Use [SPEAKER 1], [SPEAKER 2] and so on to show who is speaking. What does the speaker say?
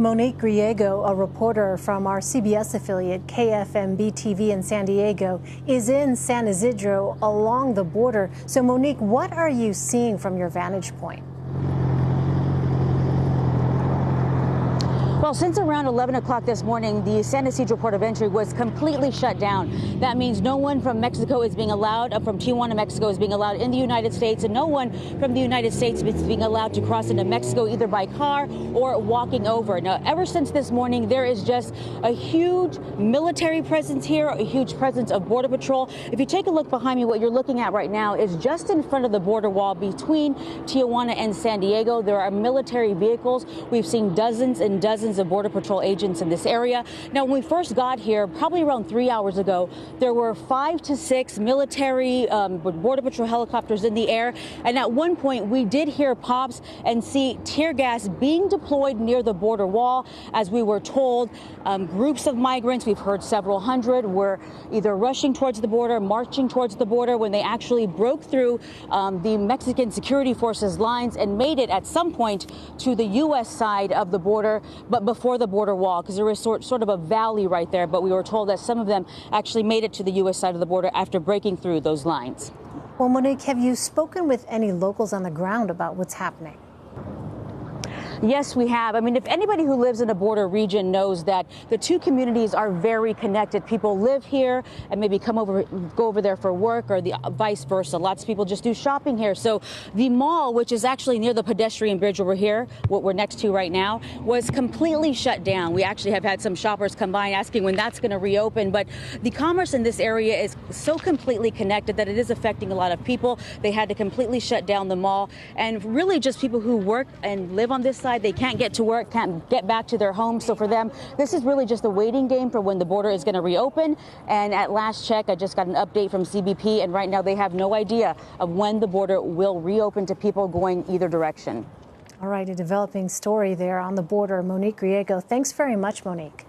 [SPEAKER 1] Monique Griego, a reporter from our CBS affiliate KFMB TV in San Diego, is in San Ysidro along the border. So, Monique, what are you seeing from your vantage point?
[SPEAKER 2] Well, since around 11 o'clock this morning, the San Ysidro port of entry was completely shut down. That means no one from Mexico is being allowed, from Tijuana, Mexico, is being allowed in the United States, and no one from the United States is being allowed to cross into Mexico either by car or walking over. Now, ever since this morning, there is just a huge military presence here, a huge presence of Border Patrol. If you take a look behind me, what you're looking at right now is just in front of the border wall between Tijuana and San Diego. There are military vehicles. We've seen dozens and dozens of Border Patrol agents in this area. Now, when we first got here, probably around 3 hours ago, there were 5 to 6 military Border Patrol helicopters in the air. And at one point, we did hear pops and see tear gas being deployed near the border wall. As we were told, groups of migrants, we've heard several hundred, were either rushing towards the border, marching towards the border, when they actually broke through the Mexican security forces lines and made it at some point to the U.S. side of the border, but before the border wall, because there was sort of a valley right there. But we were told that some of them actually made it to the U.S. side of the border after breaking through those lines.
[SPEAKER 1] Well, Monique, have you spoken with any locals on the ground about what's happening?
[SPEAKER 2] Yes, we have. I mean, if anybody who lives in a border region knows that the two communities are very connected. People live here and maybe go over there for work, or the vice versa. Lots of people just do shopping here. So the mall, which is actually near the pedestrian bridge over here, what we're next to right now, was completely shut down. We actually have had some shoppers come by asking when that's going to reopen. But the commerce in this area is so completely connected that it is affecting a lot of people. They had to completely shut down the mall, and really just people who work and live on this side, they can't get to work, can't get back to their homes. So for them, this is really just a waiting game for when the border is going to reopen. And at last check, I just got an update from CBP, and right now they have no idea of when the border will reopen to people going either direction.
[SPEAKER 1] All right, a developing story there on the border. Monique Griego, thanks very much, Monique.